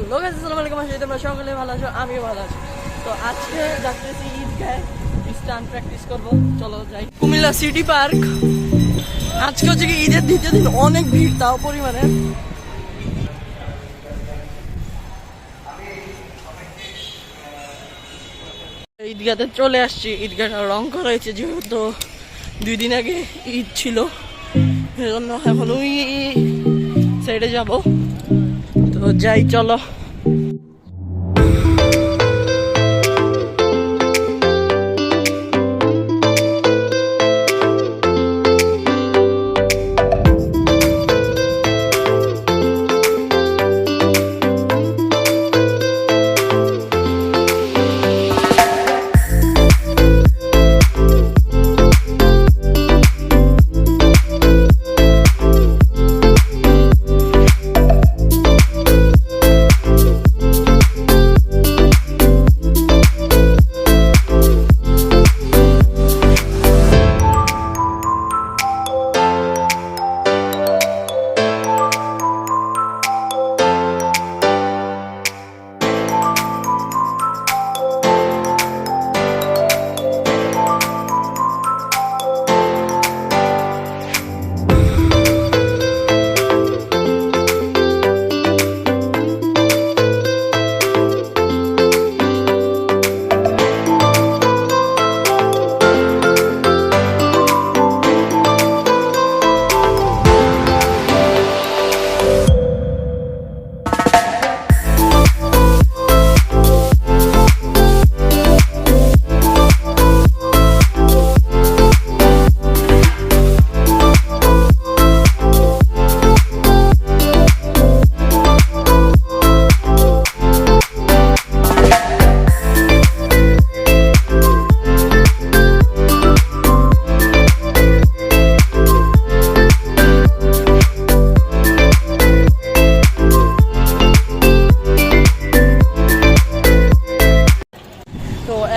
Hello guys, আসসালামু আলাইকুম। আশা করি তোমরা সকলে ভালো আছো, আমিও ভালো আছি। তো আজকে যাচ্ছি ঈদগাহে স্টান্ট প্র্যাকটিস করবো। চলো যাই কুমিল্লা সিটি পার্ক। আজকে হচ্ছে কি ঈদের দ্বিতীয় দিন, অনেক ভিড় তাও পরিমাণে। ঈদগাতে চলে আসছি। ঈদগাটা রং করা হয়েছে যেহেতু 2 দিন আগে ঈদ ছিল, সেজন্য এখন ওই সাইডে যাব। তো যাই, চলো।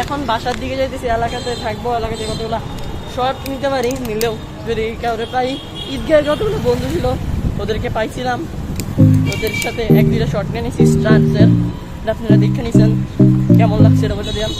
এখন বাসার দিকে যাইতেছি, এলাকাতে থাকবো। এলাকাতে কতগুলো শর্ট নিতে পারি, নিলেও যদি কাউরে পাই। ঈদগাহের যতগুলো বন্ধু ছিল ওদেরকে পাইছিলাম, ওদের সাথে 1-2টা শর্ট নিয়ে নিয়েছি স্টান্টসের। আপনারা দেখে নিয়েছেন, কেমন লাগছে এটা বলে দিলাম।